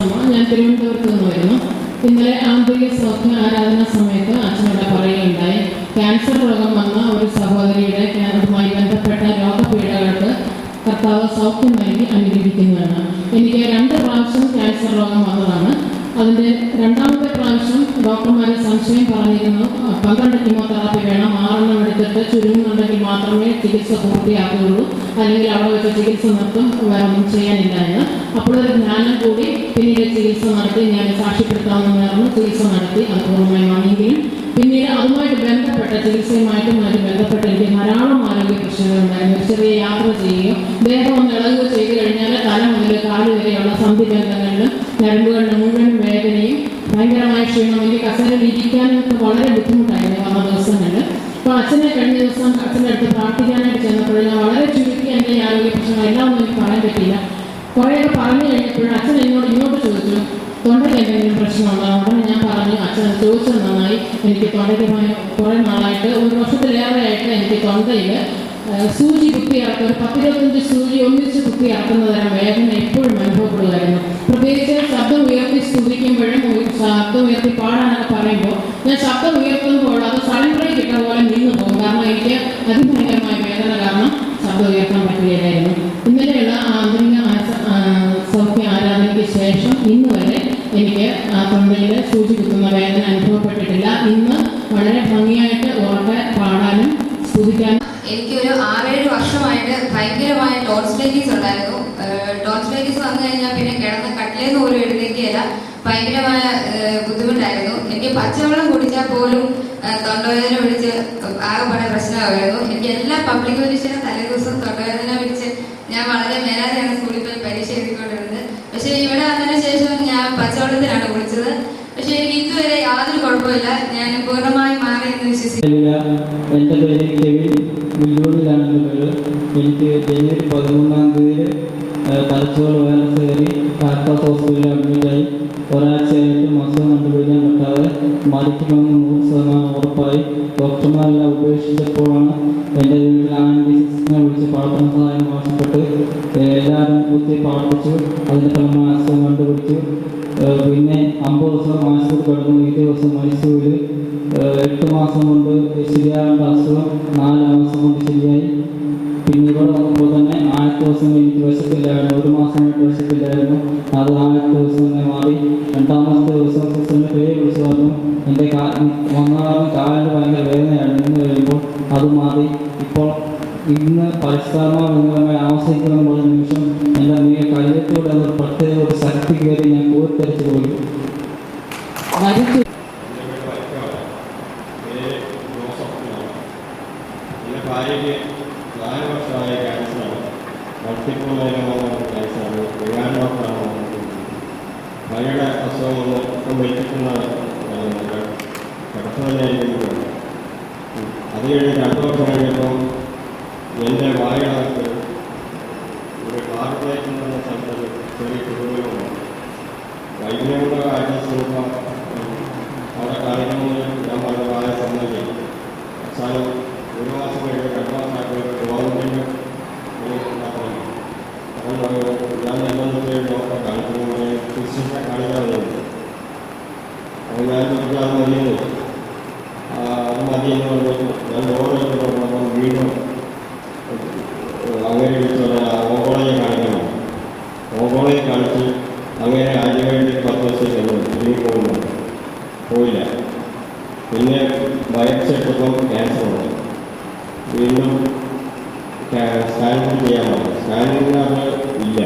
അമ്മ. ഞാൻ തിരുവനന്തപുരത്ത് നിന്ന് വരുന്നു. ഇന്നലെ ആന്തരിക സൗഖ്യ ആരാധന സമയത്ത് അച്ഛനോട് പറയുകയുണ്ടായി, ക്യാൻസർ രോഗം വന്ന ഒരു സഹോദരിയുടെ അതുമായി ബന്ധപ്പെട്ട രോഗപീഠകൾക്ക് കർത്താവ് സൗഖ്യം നൽകി അനുഗ്രഹിക്കുന്നുവെന്ന്. എനിക്ക് 2 പ്രാവശ്യം ക്യാൻസർ രോഗം വന്നതാണ്. അതിൻ്റെ 2ാമത്തെ പ്രാവശ്യം ഡോക്ടർമാരെ സംശയം പറഞ്ഞിരുന്നു, 12 കീമോതെറാപ്പി വേണം, 6 എടുത്തിട്ട് ചുരുങ്ങുന്നുണ്ടെങ്കിൽ മാത്രമേ ചികിത്സ പൂർത്തിയാക്കുകയുള്ളൂ, അല്ലെങ്കിൽ അവിടെ വെച്ച് ചികിത്സ നിർത്തും, വേറെ ഒന്നും ചെയ്യാനില്ല എന്ന്. അപ്പോഴൊരു ജ്ഞാനം കൂടി പിന്നീട് ചികിത്സ നടത്തി ഞാൻ സാക്ഷ്യപ്പെടുത്താമെന്ന് പറഞ്ഞു. ചികിത്സ നടത്തി, അത് പൂർണ്ണമായി വന്നെങ്കിലും പിന്നീട് അതുമായിട്ട് ബന്ധപ്പെട്ട ചികിത്സയുമായിട്ടും മറ്റും ബന്ധപ്പെട്ട് എനിക്ക് ധാരാളം ആരോഗ്യ പ്രശ്നങ്ങളുണ്ടായിരുന്നു. ചെറിയ യാത്ര ചെയ്യുകയോ ദേഹം ഒന്ന് ഇളകുകയോ ചെയ്തു കഴിഞ്ഞാൽ തല മുതൽ കാല് വരെയുള്ള സന്ധിബന്ധങ്ങളിലും ഞരമ്പുകളിലും മുഴുവൻ വേദനയും ഭയങ്കരമായ ക്ഷീണം. എനിക്ക് കസേരയിൽ ഇരിക്കാനൊക്കെ വളരെ ബുദ്ധിമുട്ടായിരുന്നു വന്ന ദിവസങ്ങളിൽ. അപ്പോൾ അച്ഛനെ കഴിഞ്ഞ ദിവസം അച്ഛൻ്റെ അടുത്ത് പ്രാർത്ഥിക്കാനായിട്ട് ചെന്നപ്പോൾ ഞാൻ വളരെ ചുരുക്കി എൻ്റെ ഈ ആരോഗ്യ പ്രശ്നങ്ങൾ എല്ലാം ഒന്നും എനിക്ക് പറയാൻ പറ്റിയില്ല. കുറേയൊക്കെ പറഞ്ഞു കഴിഞ്ഞപ്പോഴും അച്ഛൻ എന്നോട് ഇങ്ങോട്ട് ചോദിച്ചു, തൊണ്ടയ്ക്ക് എന്തെങ്കിലും പ്രശ്നമുണ്ടോ? ഉടനെ ഞാൻ പറഞ്ഞു, അച്ഛൻ ചോദിച്ചത് നന്നായി, എനിക്ക് തൊണ്ടയ്ക്ക് കുറേ നാളായിട്ട് 1 വർഷത്തിലേറെയായിട്ട് എനിക്ക് തൊണ്ടയിൽ സൂചി കുത്തിയിറക്കുക, ഒരു 10-25 സൂചി ഒന്നിച്ച് കുത്തിയിറക്കുന്ന തരം വേദന എപ്പോഴും അനുഭവപ്പെടുമായിരുന്നു. പ്രത്യേകിച്ച് ശബ്ദം ഉയർത്തി സ്തുതിക്കുമ്പോഴും ശബ്ദം ഉയർത്തി പാടാനൊക്കെ പറയുമ്പോൾ ഞാൻ ശബ്ദം ഉയർത്തുമ്പോൾ അത് സലണ്ടറിൽ കിട്ട പോലെ നിന്ന് പോകും. കാരണം എനിക്ക് അതിഭയങ്കരമായ വേദന കാരണം ശബ്ദം ഉയർത്താൻ പറ്റുകയില്ലായിരുന്നു. ഇന്നലെയുള്ള ആന്തരിക സൗഖ്യ ആരാധനയ്ക്ക് ശേഷം ഇന്ന് വരെ എനിക്ക് ആ തൊണ്ടയിൽ സൂചി കുത്തുന്ന വേദന അനുഭവപ്പെട്ടിട്ടില്ല. ഇന്ന് വളരെ ഭംഗിയായിട്ട് ഉറക്കെ പാടാനും സ്തുതിക്കാനും. എനിക്കൊരു 6-7 വർഷമായിട്ട് ഭയങ്കരമായ ടോൺസിലൈറ്റിസ് ഉണ്ടായിരുന്നു. ടോൺസിലൈറ്റിസ് വന്നു കഴിഞ്ഞാൽ പിന്നെ കിടന്ന് കട്ടിലേന്ന് പോലും എഴുന്നേക്കുകയില്ല, ഭയങ്കരമായ ബുദ്ധിമുട്ടായിരുന്നു. എനിക്ക് പച്ചവെള്ളം കുടിച്ചാൽ പോലും തൊണ്ടവേദന പിടിച്ച് ആകെപ്പാടെ പ്രശ്നമായിരുന്നു. എനിക്ക് എല്ലാ പബ്ലിക് പരീക്ഷയുടെ തലേദിവസം തൊണ്ടവേദന പിടിച്ച് ഞാൻ വളരെ മേലാതെയാണ് സ്കൂളിൽ പോയി പരീക്ഷ എഴുതിക്കൊണ്ടിരുന്നത്. പക്ഷേ ഇവിടെ വന്നതിന് ശേഷം ഞാൻ പച്ചവെള്ളത്തിലാണ് കുളിച്ചത്. പക്ഷെ എനിക്ക് ഇതുവരെ യാതൊരു കുഴപ്പമില്ല, ഞാൻ പൂർണ്ണമായി മാറി എന്ന് വിശ്വസിക്കുന്നു. എൻ്റെ പേര് കെവിൻ, വില്ലൂരിലാണ് എൻ്റെ പേര്. എനിക്ക് ജനുവരി 13-ാം തീയതി തലച്ചോറ് വൈറസ് കയറി കാർക്കാസ് ഹോസ്പിറ്റലിൽ അഡ്മിറ്റായി. ഒരാഴ്ചയായിട്ടും അസുഖം കണ്ടുപിടിക്കാൻ പറ്റാതെ മരിക്കുമെന്ന് 100% ഉറപ്പായി. ഡോക്ടർമാരെല്ലാം ഉപേക്ഷിച്ചപ്പോഴാണ് എൻ്റെ വീട്ടിൽ ആൻറ്റിസിനെ വിളിച്ച് പ്രാർത്ഥന സഹായം ആവശ്യപ്പെട്ട് എല്ലാവരും കുത്തി പ്രാർത്ഥിച്ചു. അതിൻ്റെ ഫലമായി അസുഖം കണ്ടുപിടിച്ചു. പിന്നെ 50 ദിവസം ആശുപത്രി കിടന്നു. ഈ ദിവസം മൈസൂരിൽ 8 മാസം കൊണ്ട് ശരിയാകേണ്ട അസുഖം 4 മാസം കൊണ്ട് ശരിയായി. പിന്നെ ഇവിടെ നോക്കുമ്പോൾ തന്നെ 1000 ദിവസം എനിക്ക് വിശപ്പില്ലായിരുന്നു, 1 മാസമായിട്ട് വിശപ്പില്ലായിരുന്നു. അത് 1000 ദിവസം തന്നെ മാറി. 2ാമത്തെ ദിവസം സിസ്റ്ററിൻ്റെ പേര് വിളിച്ച് പറഞ്ഞു, എൻ്റെ വന്നാലും കാലിന് ഭയങ്കര വേദനയാണ്. നിന്ന് കഴിയുമ്പോൾ അത് മാറി. ഇപ്പോൾ ഇന്ന് പരിഷ്കാരമായി ആവശ്യിക്കുന്ന പോലെ നിമിഷം എൻ്റെ കയ്യത്തോടെ അത് പ്രത്യേക ഒരു ശക്തി കയറി ഞാൻ കോരിത്തരിച്ചു പോയി. ഭാര്യയ്ക്ക് 4 വർഷമായ ക്യാൻസറാണ്, മൾട്ടിപ്പിൾ ക്യാൻസറാണ്. ഡോക്ടറാണ്. ഭാര്യയുടെ അസുഖം ഒന്ന് ഇപ്പം വെച്ചിട്ടുള്ള കിടപ്പ് തന്നെയായിരിക്കും. അത് കഴിഞ്ഞ് 2 വർഷം കഴിഞ്ഞപ്പോൾ എൻ്റെ വായനകത്ത് ഒരു കാർബേറ്റ് എന്ന സ്ഥലത്ത് ചെറിയ കുടുംബങ്ങളുണ്ട്. വൈദ്യുതിയുടെ കാര്യം നോക്കാം, അവിടെ കാര്യങ്ങൾ ഞാൻ പറഞ്ഞ വായ സമ്മതിക്കും. അവസാനം 1 മാസം കഴിഞ്ഞ് 2 മാസമായിട്ട് ഗവൺമെൻറ് അപ്പോൾ ഞാൻ എന്താണെന്ന് ഡോക്ടറെ കാണിക്കുന്നത് ഫിസിഷ്യനെ കാണിക്കാറുണ്ട്. അപ്പോൾ ഞാൻ ചോദിച്ചാൽ മതിയെന്ന് അത് മതിയെന്ന് പറഞ്ഞു. ഞാൻ ലോകം വീണ്ടും അങ്ങനെ ഓങ്കോളജിയെ കാണിക്കണം. ഓങ്കോളജിയെ കാണിച്ച് അങ്ങനെ ആദ്യമായിട്ട് 10 ദിവസം ചെന്നു. ഇനി പോയില്ല. പിന്നെ ബയോപ്സി എടുത്തപ്പം ക്യാൻസറുണ്ട്. വീണ്ടും സ്കാനിങ് ചെയ്യാൻ പറഞ്ഞു. സ്കാനിങ്ങിനകത്ത് ഇല്ല.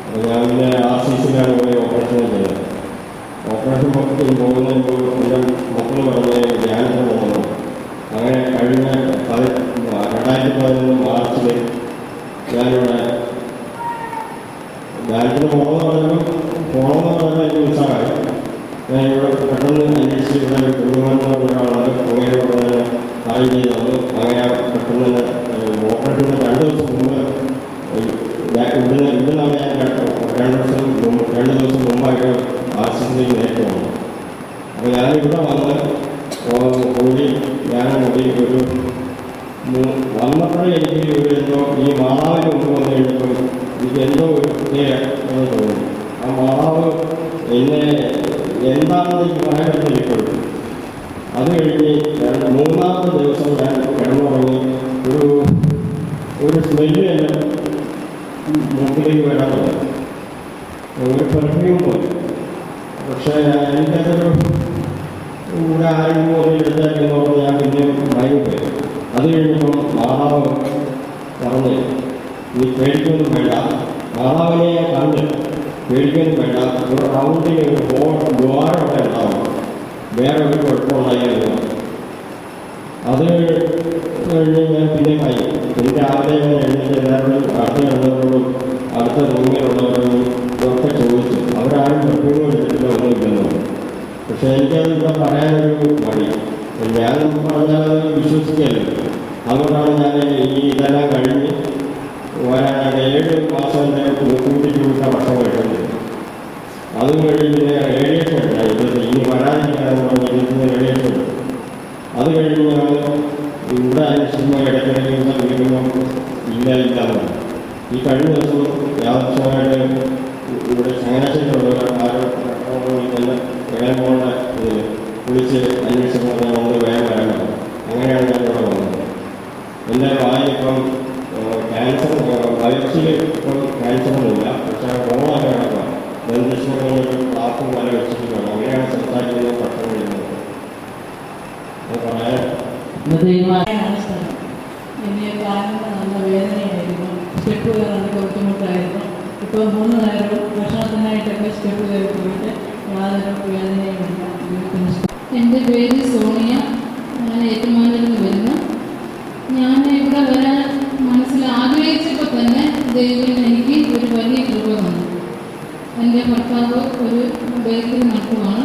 അപ്പോൾ ഞാൻ പിന്നെ RCCയിലാണ് പോയി ഓപ്പറേഷൻ ചെയ്തത്. ഓപ്പറേഷൻ പോകുന്നതിന് എൻ്റെ മക്കൾ പറഞ്ഞ് ധ്യാനത്തിന് പോകുന്നു. അങ്ങനെ കഴിഞ്ഞ 2011 മാർച്ചിൽ ഞാനിവിടെ ധ്യാനത്തിന് പോകണമെന്ന് പറഞ്ഞാൽ എനിക്ക് ഉത്സാഹമായി. ഞാനിവിടെ പെട്ടെന്ന് അന്വേഷിച്ച് ഇവിടെ കുടുംബങ്ങൾ ഒരാളാണ് പോയത് കാര്യം ചെയ്തത്. അങ്ങനെ പെട്ടെന്ന് ഓപ്പറേഷന് 2 ദിവസം മുമ്പ് ഇവിടുന്നാണ് ഞാൻ 2 ദിവസം മുമ്പായിട്ട് RCCയിൽ നേരിട്ട് വന്നു. അപ്പോൾ ഞാനിവിടെ വന്ന് കൂടി ഞാൻ കൂടി ഒരു വന്നപ്പോഴേ എനിക്ക് ഒരു എന്തോ ഈ മാതാവിന് മുമ്പ് വന്നു കഴിഞ്ഞപ്പോൾ എനിക്ക് എന്തോ ഒരു പ്രത്യേക തോന്നി. ആ മാതാവ് പിന്നെ എന്താണെന്ന് എനിക്ക് പറയാൻ പറ്റില്ല ഇപ്പോഴും. അത് കഴിഞ്ഞ് മൂന്നാമത്തെ ദിവസം ഞാൻ കിടന്നുറങ്ങി ഒരു സ്മെല്ല് തന്നെ മൂക്കിലേക്ക് വരാൻ തുടങ്ങി, ഒരു പെർഫ്യൂം പോലെ. പക്ഷേ എനിക്കതൊരു ഇവിടെ ആരെങ്കിലും ഒരു എടുത്തായിരുന്നു പറഞ്ഞ് ഞാൻ പിന്നെ ഭയങ്കര. അത് കഴിഞ്ഞപ്പോൾ മാതാവ് പറഞ്ഞ് നീ പേടിക്കൊന്നും വേണ്ട, മാതാവിനെ ഞാൻ കണ്ട് പേടിക്കൊന്നും വേണ്ട, ഒരു റൗണ്ടിൽ ഒരു ദ്വാരമൊക്കെ ഉണ്ടാവും, വേറെ ഒരു കുഴപ്പമുണ്ടായിരുന്നു. അത് കഴിഞ്ഞ് ഞാൻ പിന്നെ ആയി. പിന്നെ രാവിലെ ഞാൻ എഴുന്നേറ്റ് എല്ലാവരോടും അടുത്തുള്ളവരോടും അടുത്ത റൂമിലുള്ളവരോടും ഇതൊക്കെ ചോദിച്ചു. അവരാരും പെർഫ്യൂം എടുത്തിട്ടില്ല, ഒന്നുമില്ലെന്ന് പറഞ്ഞു. പക്ഷേ എനിക്കത് ഇവിടെ പറയാനൊരു മടി. ഞാൻ പറഞ്ഞാൽ അത് വിശ്വസിക്കുകയല്ലോ. അതുകൊണ്ടാണ് ഞാൻ ഇതെല്ലാം കഴിഞ്ഞ് വരാനായിട്ട് 7 മാസം എൻ്റെ കൂട്ടി ചൂട്ട ഭക്ഷണം കഴിക്കുന്നത്. അതും കഴിഞ്ഞ് റേഡിയേഷൻ ഉണ്ടായി. ഇനി വരാതിരിക്കാന്ന് പറഞ്ഞ് ഇതിന് റേഡിയേഷൻ ഉണ്ട്. അത് കഴിഞ്ഞ് ഞങ്ങൾ ഇവിടെ അന്വേഷിക്കുമ്പോൾ ഇടയ്ക്കിടയ്ക്ക് ദിവസം വിളിക്കുമ്പോൾ ഇല്ലാന്ന്. ഈ കഴിഞ്ഞ ദിവസം യാദൃശ്യമായിട്ട് ഇവിടെ ചങ്ങനാശ്ശേരിയിലുള്ള ഇളയമോളുടെ ഇതിൽ വിളിച്ച് അന്വേഷിച്ചപ്പോൾ നമ്മൾ വേഗം വരാൻ പറഞ്ഞു. അങ്ങനെയാണ് ഞാൻ ഇവിടെ വന്നത്. എൻ്റെ വായിലിപ്പം ക്യാൻസർ, ബയോപ്സിയിൽ ഇപ്പം ക്യാൻസറൊന്നുമില്ല, പക്ഷേ ഹോളൊക്കെ കിടക്കുക. ദന്തശ്വരങ്ങളൊരു ക്ലാസും വല വെച്ചിട്ട് വേണം. അങ്ങനെയാണ് സംസാരിക്കുന്നത്, ഭക്ഷണം കഴിക്കുന്നത്. അത് പറയാൻ എന്നെ കാലിന് നല്ല വേദനയായിരുന്നു, സ്റ്റെപ്പ് കയറാൻ ബുദ്ധിമുട്ടായിരുന്നു. ഇപ്പോൾ 3 നേരവും ഭക്ഷണത്തിനായിട്ടൊക്കെ സ്റ്റെപ്പ് കയറി പോയിട്ട് യാതൊരു വേദനയുമില്ല. എൻ്റെ പേര് സോണിയ, ഞാൻ ഏറ്റുമാനൂരിൽ നിന്ന് വരുന്നു. ഞാൻ ഇവിടെ വരാൻ മനസ്സിൽ ആഗ്രഹിച്ചപ്പോൾ തന്നെ ദൈവം എനിക്ക് ഒരു വലിയ കൃപ തന്നു. എൻ്റെ ഭർത്താവ് ഒരു ബേക്കറി നടത്തുവാണ്.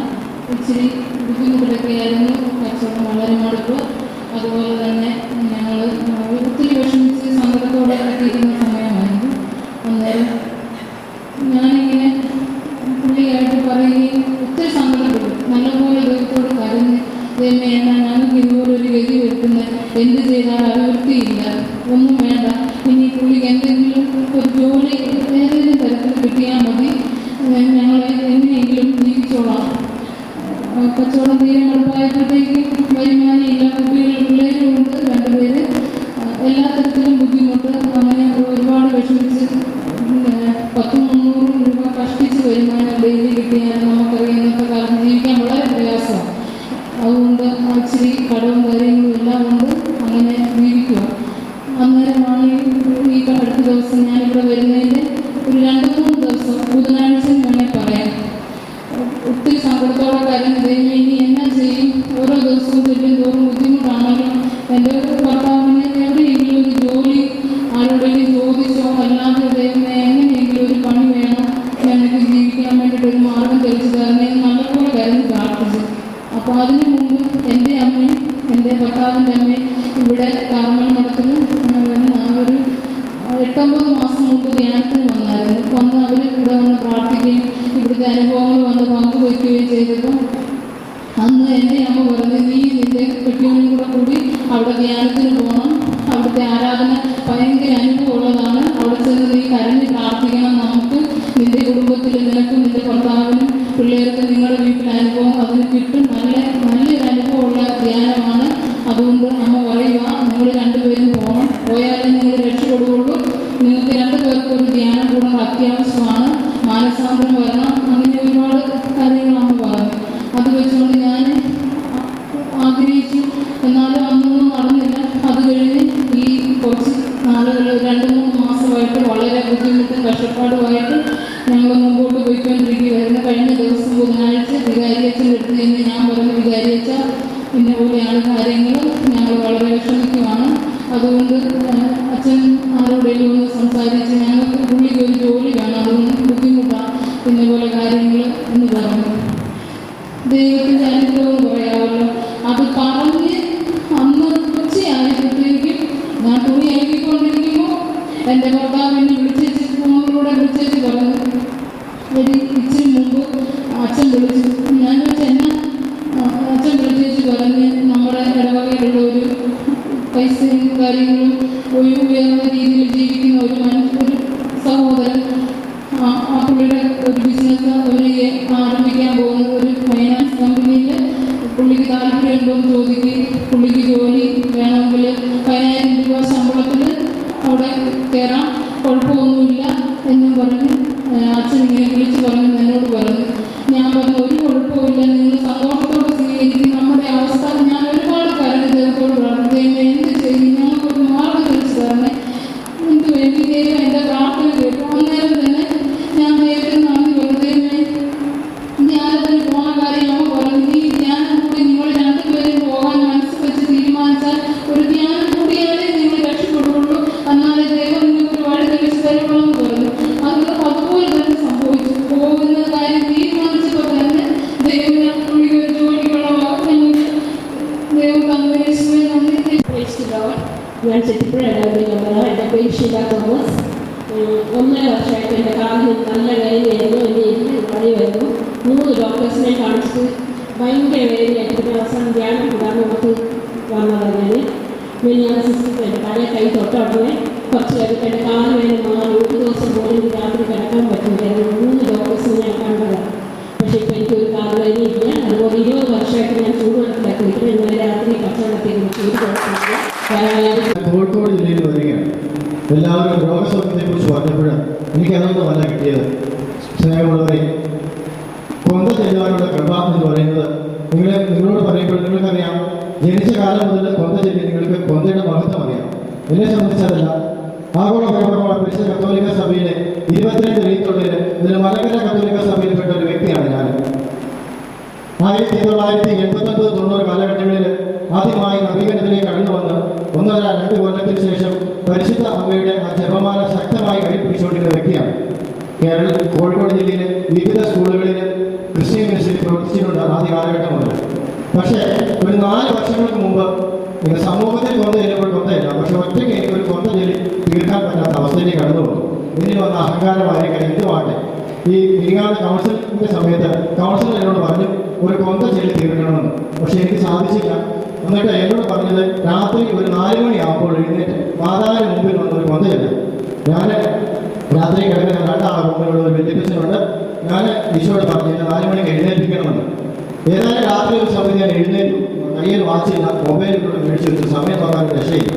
ഇച്ചിരി ബുദ്ധിമുട്ടൊക്കെ ആയിരുന്നു, കച്ചവടം വളരെ മടുപ്പ്. അതുപോലെ തന്നെ ഞങ്ങൾ ഒത്തിരി വിഷമിച്ച് സങ്കടത്തോടെ ഇരിക്കുന്ന സമയമായിരുന്നു. അന്നേരം ഞാനിങ്ങനെ പുള്ളിയായിട്ട് പറയുകയും ഒത്തിരി സങ്കടപ്പെട്ടു. നല്ലപോലെ ദൈവത്തോട് കരഞ്ഞ്, ദൈവമേ എന്നാൽ ഞങ്ങൾക്ക് ഇതുപോലൊരു ഗതി വരുത്തുന്നത്, എന്ത് ചെയ്താൽ അഭിവൃദ്ധിയില്ല, ഒന്നും വേണ്ട, ഇനി പുള്ളിക്ക് എന്തെങ്കിലും ഒരു ജോലി ഏതെങ്കിലും തരത്തിൽ കിട്ടിയാൽ മതി, ഞങ്ങളെ എങ്ങനെയെങ്കിലും ജീവിച്ചോളാം. കച്ചവടം തീരെ മടുപ്പായപ്പോഴത്തേക്കും വരുമാനമില്ല, പിള്ളേരും ഉണ്ട് 2 പേര്, എല്ലാ തരത്തിലും ബുദ്ധിമുട്ട്. അങ്ങനെ ഒരുപാട് വിഷമിച്ച് 100-300 രൂപ കഷ്ടിച്ച് വരുമാനം ഡെയിലി കിട്ടിയാൽ നമുക്കറിയാവുന്നൊക്കെ കാലം ജീവിക്കാൻ വളരെ പ്രയാസമാണ്. അതുകൊണ്ട് ഇച്ചിരി കടവും കാര്യങ്ങളും എല്ലാം കൊണ്ട് അങ്ങനെ ജീവിക്കുക. അന്നേരമാണ് ഈ അടുത്ത ദിവസം ഞാനിവിടെ വരുന്നതിൻ്റെ ഒരു 2-3 ദിവസം ബുധനാഴ്ചയും വേണേൽ പറയാം, ഒത്തിരി സങ്കടത്തോടെ കരഞ്ഞ് ദൈവം ഇനി എന്നാ ചെയ്യും, ഓരോ ദിവസവും ചെല്ലും തോറും ബുദ്ധിമുട്ടാണല്ലോ. എൻ്റെ ഭർത്താവിന് എവിടെയെങ്കിലും ഒരു ജോലി ആരോടെങ്കിലും ചോദിച്ചോ, അല്ലാതെ ദൈവമേ എങ്ങനെയെങ്കിലും ഒരു പണി വേണം, ഞങ്ങൾക്ക് ജീവിക്കാൻ വേണ്ടിയിട്ട് ഒരു മാർഗം തെളിച്ചു തരണേ നല്ലപോലെ കരഞ്ഞ് പ്രാർത്ഥിച്ചു. അപ്പോൾ അതിനു മുമ്പ് എൻ്റെ അമ്മയും എൻ്റെ ഭർത്താവിൻ്റെ അമ്മയും ഇവിടെ കാർമൽ മഠത്തിൽ ഒരു 8-9 മാസം മുമ്പ് ധ്യാനത്തിന് വന്നായിരുന്നു. വന്ന് അവർ ഇവിടെ വന്ന് പ്രാർത്ഥിക്കുകയും ഇവിടുത്തെ അനുഭവങ്ങൾ വന്ന് പങ്കുവയ്ക്കുകയും ചെയ്തപ്പോൾ അന്ന് എൻ്റെ അമ്മ പറഞ്ഞു, നീ നിൻ്റെ കെട്ടിയവനും കൂടി അവിടെ ധ്യാനത്തിന് പോകണം, അവിടുത്തെ ആരാധന ഭയങ്കര അനുഭവമുള്ളതാണ്, അവിടെ ചെന്ന് നീ കരഞ്ഞ് പ്രാർത്ഥിക്കണം, നമുക്ക് നിൻ്റെ കുടുംബത്തിൽ നിനക്കും നിൻ്റെ ഭർത്താവിനും പിള്ളേർക്ക് നിങ്ങളുടെ വീട്ടിൽ അനുഭവം അതിന് കിട്ടും, നല്ലൊരു അനുഭവമുള്ള ധ്യാനമാണ്. അതുകൊണ്ട് അമ്മ പറയുക, നിങ്ങൾ 2 പേരും പോകണം, പോയാലേ നിങ്ങൾ രക്ഷപ്പെടുകയുള്ളൂ, നിങ്ങൾക്ക് 2 പേർക്കും ഒരു ധ്യാനം കൂടാൻ അത്യാവശ്യമാണ്, മാനസാന്തരം വരണം, അങ്ങനെ ഒരുപാട് കാര്യങ്ങൾ അമ്മ പറഞ്ഞു. അത് വെച്ചുകൊണ്ട് ഞാൻ ആഗ്രഹിച്ചു, എന്നാലും അന്നൊന്നും നടന്നില്ല. അത് കഴിഞ്ഞ് ഈ കുറച്ച് നാളുകൾ 2-3 മാസമായിട്ട് വളരെ ബുദ്ധിമുട്ടും കഷ്ടപ്പാടുമായിട്ട് ഞങ്ങൾ മുമ്പോട്ട് പോയിക്കൊണ്ടിരിക്കുകയായിരുന്നു. കഴിഞ്ഞ ദിവസം ബുധനാഴ്ച വികാരിയച്ഛൻ്റെ അടുത്ത് നിന്ന് ഞാൻ പറഞ്ഞു, വികാരിയച്ഛ ഇന്ന പോലെയാണ് കാര്യങ്ങൾ, ഞങ്ങൾ വളരെ വിഷമിക്കുവാണ്, അതുകൊണ്ട് അച്ഛൻ ആരോടെങ്കിലും ഒന്ന് സംസാരിച്ച് ഞങ്ങൾക്ക് പുള്ളിക്ക് ഒരു ജോലി വേണം, അതുകൊണ്ട് ബുദ്ധിമുട്ടാണ് ഇന്ന പോലെ കാര്യങ്ങൾ എന്ന് പറഞ്ഞു. ദൈവത്തിൻ്റെ അനുഗ്രഹം പറയാമല്ലോ. അത് പറഞ്ഞ് അന്ന് ഉച്ചയായപ്പോഴത്തേക്കും ഞാൻ തുണി അലക്കിക്കൊണ്ടിരിക്കുമ്പോൾ എൻ്റെ ഭർത്താവ് എന്നെ വിളിച്ചേച്ച് ഫോണിലൂടെ വിളിച്ചേച്ച് പറഞ്ഞു, ഇച്ചിരി മുമ്പ് അച്ഛൻ വിളിച്ചു. ഞാൻ ചോദിച്ചു എന്നാ? അച്ഛൻ വിളിച്ചേച്ച് പറഞ്ഞ് നമ്മുടെ ഇടവകയിലുള്ള ഒരു പൈസയും കാര്യങ്ങളും ഉയർന്ന രീതിയിൽ ജീവിക്കുന്ന ഒരു സഹോദരൻ, ആ പുള്ളിയുടെ ഒരു ബിസിനസ് ഒരു ആരംഭിക്കാൻ പോകുന്ന ഒരു ഫൈനാൻസ് കമ്പനിയിൽ പുള്ളിക്ക് താല്പര്യമുണ്ടോ എന്ന് ചോദിക്കുകയും പുള്ളിക്ക് ജോലി വേണമെങ്കിൽ 10,000 രൂപ ശമ്പളത്തിൽ അവിടെ കയറാം, കുഴപ്പമൊന്നുമില്ല എന്നും പറഞ്ഞ് അച്ഛൻ ഇങ്ങനെ വിളിച്ച് പറഞ്ഞു, എന്നോട് പറഞ്ഞു. ഞാൻ പറഞ്ഞു ഒരു കുഴപ്പമില്ല, നിങ്ങൾ സന്തോഷത്തോടെ സ്വീകരിക്കും. നമ്മുടെ അവസ്ഥ ഞാൻ ഒരുപാട് കരട് ദൈവത്തോട് പറഞ്ഞു, എന്ത് ചെയ്യും, ഞങ്ങൾക്കൊരു മാർഗം തെളിച്ച് തരണേ, എന്ത് വേണ്ടി ദൈവം എൻ്റെ പ്രാർത്ഥന കേട്ടു. അന്നേരം തന്നെ ഞാൻ ദൈവത്തിന് നന്ദി പറഞ്ഞു. ധ്യാനത്തിന് പോണ കാര്യം നമ്മൾ പറഞ്ഞു, ഈ ധ്യാനം കൂടി നിങ്ങൾ രണ്ടുപേരും പോകാൻ മനസ്സ് വെച്ച് തീരുമാനിച്ചാൽ ഒരു ധ്യാനം കൂടിയാലേ നിങ്ങൾ രക്ഷപ്പെടുള്ളൂ, എന്നാലേ ദൈവം നിങ്ങൾക്ക് ഒരു വഴി തെളിച്ച് തരുള്ളൂ എന്ന് പറഞ്ഞു. അതുപോലെ തന്നെ സംഭവിച്ചു. പോകുന്ന കാര്യം തീരുമാനിച്ചപ്പോൾ തന്നെ ദൈവം ഒരു ജോലിക്കുള്ള വാഗ്ദാനം ദൈവം തന്നേശുവെ നന്ദി. ഞാൻ ചെട്ടിപ്പുഴ എൻ്റെ പേര് ഷീല തോമസ്. 1.5 വർഷമായിട്ട് എൻ്റെ കാലിന് നല്ല വേദനയായിരുന്നു. എൻ്റെ എനിക്ക് പറയുമായിരുന്നു. 3 ഡോക്ടേഴ്സിനെ കാണിച്ചിട്ട് ഭയങ്കര വേദനയായിട്ട് പിന്നെ അവസാനം ധ്യാനം കൂടാൻ നമുക്ക് വന്നതാണ്. ഞാൻ സിസ്റ്റർ എൻ്റെ പഴയ കൈ തൊട്ടോടനെ കുറച്ച് കഴിഞ്ഞിട്ട് എൻ്റെ കാല് വേദന മാറി. ഒരു ദിവസം പോലും രാത്രി കിടക്കാൻ പറ്റില്ലായിരുന്നു. 3 ഡോക്ടേഴ്സിനെ ഞാൻ കണ്ടതാണ്. പക്ഷേ ഇപ്പോൾ എനിക്കൊരു കാല് വേദനയില്ല. അതുപോലെ 20 വർഷമായിട്ട് ഞാൻ ചൂടുവെള്ളത്തിലാക്കി വയ്ക്കുന്നത്. ഇന്നലെ രാത്രി പച്ചവെള്ളത്തിൽ ചൂട് കുഴപ്പമില്ല. കോഴിക്കോട് ജില്ലയിൽ വരികയാണ്. എല്ലാവരും രോഗസൗഖ്യത്തെക്കുറിച്ച് പറഞ്ഞപ്പോൾ എനിക്കതൊന്നും അല്ല കിട്ടിയത്. സ്നേഹമുള്ളവരെ, കൊന്ത ചെല്ലുവാനുള്ള കൃപ എന്ന് പറയുന്നത് നിങ്ങളോട് പറയുമ്പോൾ നിങ്ങൾക്കറിയാം, ജനിച്ച കാലം മുതൽ കൊന്ത ചെല്ലി നിങ്ങൾക്ക് കൊന്തയുടെ മഹത്വം അറിയാം. എന്നെ സംബന്ധിച്ചതല്ല, ആഗോള പരമ്പരമായ പരിശുദ്ധ കത്തോലിക്ക സഭയിലെ 22 റീത്തുള്ളിൽ ഇതിൽ മലങ്കര കത്തോലിക്ക സഭയിൽപ്പെട്ട ഒരു വ്യക്തിയാണ് ഞാൻ. 1989-90 കാലഘട്ടങ്ങളിൽ ആദ്യമായി നവീകരണത്തിലേക്ക് കടന്നു വന്ന് 1.5-2 കൊല്ലത്തിന് ശേഷം പരിശുദ്ധ അമ്മയുടെ ആ ജപമാല ശക്തമായി കൈപ്പിടിച്ചുകൊണ്ടിരുന്ന വ്യക്തിയാണ്. കോഴിക്കോട് ജില്ലയിലെ വിവിധ സ്കൂളുകളിൽ ക്രിസ്ത്യൻ മിനിസ്ട്രി പ്രവർത്തിച്ചിട്ടുണ്ട് ആദ്യ കാലഘട്ടം മുതൽ. പക്ഷേ ഒരു 4 വർഷങ്ങൾക്ക് മുമ്പ് സമൂഹത്തിൽ കൊന്ത ചെല്ലുമ്പോൾ കൊന്തയില്ല, പക്ഷെ ഒറ്റയ്ക്ക് എനിക്കൊരു കൊന്ത ചൊല്ലി തീർക്കാൻ പറ്റാത്ത അവസ്ഥയിലേക്ക് കടന്നു പോകും. ഇതിന് വന്ന അഹങ്കാരമായിരിക്കണം എന്തുമാട്ടെ. ഈ മിനിങ്ങാട് കൗൺസിലിൻ്റെ സമയത്ത് കൗൺസിലർ എന്നോട് പറഞ്ഞു ഒരു കൊന്ത ചൊല്ലി തീർക്കണമെന്ന്. പക്ഷെ എനിക്ക് സാധിച്ചില്ല. എന്നിട്ട് എന്നോട് പറഞ്ഞത് രാത്രി ഒരു 4 മണിയാകുമ്പോൾ എഴുന്നേറ്റ് മാതാവിന് മുമ്പിൽ വന്ന് ഒരു കൊന്ത ചെല്ലാം. ഞാൻ രാത്രി കിടക്കുന്ന 2 റൂമിലുള്ള ഒരു വെല്ലുവിളിച്ചുകൊണ്ട് ഞാൻ ഈശോയോട് പറഞ്ഞു 4 മണിക്ക് എഴുന്നേൽപ്പിക്കണമെന്ന്. ഏതായാലും രാത്രി ഒരു സമയത്ത് ഞാൻ എഴുന്നേറ്റു. കയ്യിൽ വാച്ചില്ല, മൊബൈലിലൂടെ മേടിച്ചു വെച്ചു. സമയം നോക്കാൻ രക്ഷയില്ല.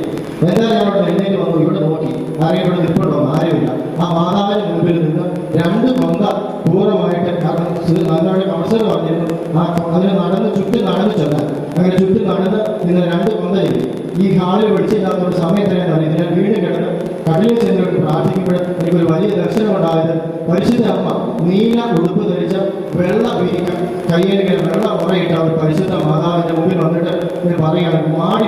എന്തായാലും ഞാൻ അവിടെ എഴുന്നേറ്റ് വന്നു. ഇവിടെ നോക്കി ആരെയും ഇവിടെ നിൽപ്പുണ്ടോ? ആരുമില്ല. ആ മാതാവിന് മുമ്പിൽ നിന്ന് 2 കൊന്ത പൂർണ്ണമായിട്ട്, കാരണം നല്ലവണ്ണം കൗൺസിലർ പറഞ്ഞിരുന്നു അതിന് ചുറ്റും നടന്നു ചെല്ലാൻ. അങ്ങനെ ചുറ്റും നടന്ന് നിങ്ങൾ 2 കൊന്ത ചെയ്തു. ഈ ഹാളിൽ വിളിച്ചില്ലാത്ത ഒരു സമയത്തിനാണ് അറിയുന്നത്. ഞാൻ വീണ്ടും കിടന്ന് കടലിൽ ചെന്നുകൊണ്ട് പ്രാർത്ഥിക്കുമ്പോൾ എനിക്കൊരു വലിയ ദർശനം ഉണ്ടായത് പരിശുദ്ധ അമ്മ നീല ഉടുപ്പ് ധരിച്ച വെള്ള വീക്ക കയ്യിൽ വെള്ള ഉറയിട്ട് അവർ പരിശുദ്ധ മാതാവിൻ്റെ മുമ്പിൽ വന്നിട്ട് ഇങ്ങനെ പറയുകയാണ്, മാടി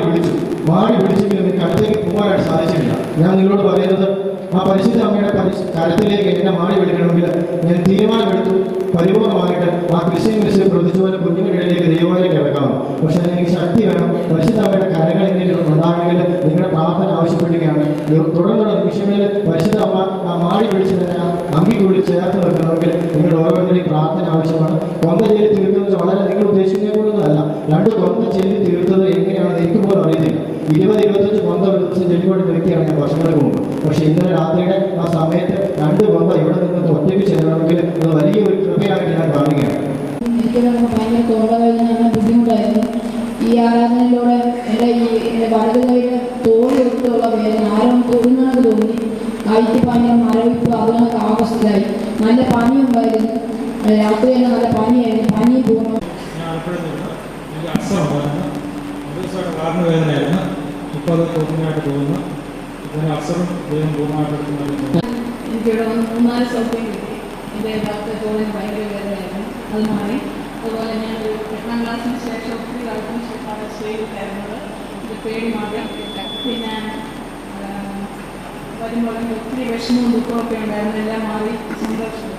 പിടിച്ചെങ്കിലും എനിക്ക് അടുത്തേക്ക് പോകാനായിട്ട് സാധിച്ചിട്ടില്ല. ഞാൻ നിങ്ങളോട് പറയുന്നത് ആ പരിശുദ്ധ അമ്മയുടെ കരത്തിലേക്ക് എന്നെ മാടി വിളിക്കണമെങ്കിൽ ഞാൻ തീരുമാനമെടുത്തു പരിപൂർണമായിട്ട് ആ ക്രിസ്ത്യൻ മിനിസ്ട്രി പ്രവർത്തിച്ചുപോലെ കുഞ്ഞുങ്ങളിലേക്ക് ദൈവമായിട്ട് കിടക്കണം. പക്ഷേ എനിക്ക് ശക്തി വേണം. പരിശുദ്ധ അമ്മയുടെ കരങ്ങൾ എന്തെങ്കിലും ഉണ്ടാകണമെങ്കിൽ നിങ്ങളുടെ പ്രാർത്ഥന ആവശ്യപ്പെടുകയാണ്. തുടർന്നുള്ള നിമിഷങ്ങളിൽ പരിശുദ്ധ അമ്മ ആ മാടി പിടിച്ച് തന്നെ അങ്കിക്കുള്ളിൽ ചേർത്ത് വെക്കണമെങ്കിൽ നിങ്ങളുടെ ഓരോരുത്തരുടെയും പ്രാർത്ഥന ആവശ്യമാണ്. കൊന്ത ചെയ്ത് തീർക്കുന്നത് വളരെ നിങ്ങൾ ഉദ്ദേശിക്കുന്ന പോലൊന്നുമല്ല. 2 കൊന്ത ചെയ്ത് തീർത്തത് എങ്ങനെയാണെന്ന് എനിക്ക് പോലും അറിയത്തില്ല. 20-25 കൊന്ത ഒരു ദിവസം ചെല്ലിക്കൊണ്ടിരുന്ന വ്യക്തിയാണ് ഞാൻ വർഷങ്ങൾക്ക് മുമ്പ്. പക്ഷേ ഇന്നലെ രാത്രിയുടെ ആ സമയത്ത് 2 കൊന്ത ഇവിടെ നിന്ന് ഒറ്റയ്ക്ക് ചെല്ലണമെങ്കിൽ അത് വലിയൊരു കൃപയായിട്ട് ഞാൻ കാണുകയാണ്. എനിക്കൊരു ഭയങ്കര തൊണ്ടവേദന ബുദ്ധിമുട്ടായിരുന്നു. ഈ ആരാധനയിലൂടെ എൻ്റെ വലതു കൈയുടെ തോളിയൊട്ടുള്ള വേദന ആരും തൊടുന്നത് തോന്നി. കൈക്ക് ഭയങ്കര മരവിപ്പ് അതിനൊക്കെ ആവശ്യത്തിലായി. നല്ല പനിയുണ്ടായിരുന്നു. രാത്രി തന്നെ നല്ല പനിയായിരുന്നു. പനി പൂർണ്ണം കാറിന് വേദനയായിരുന്നു. ഇപ്പോൾ അത് പൂർണ്ണമായിട്ട് തോന്നുന്നു. ഇതിന് അക്സറും ദൈവം പൂർണ്ണമായിട്ട് എടുക്കുന്നത്. എനിക്കിവിടെ 3-4 സ്ഥലത്തേക്ക് കിട്ടി. എൻ്റെ ഡോക്ടറെ തോന്നിന് ഭയങ്കര വേദനയായിരുന്നു. അത് മാറി. അതുപോലെ ഞാൻ 8ാം ക്ലാസ്സിന് ശേഷം ഒത്തിരി കാലത്തിന് ശേഷമാണ് സ്റ്റേജിലായിരുന്നത്. ഇത് പേടി മാറി. പിന്നെ വരുമ്പോൾ ഒത്തിരി വിഷമവും ദുഃഖമൊക്കെ ഉണ്ടായിരുന്നു. എല്ലാം മാറി സന്തോഷം.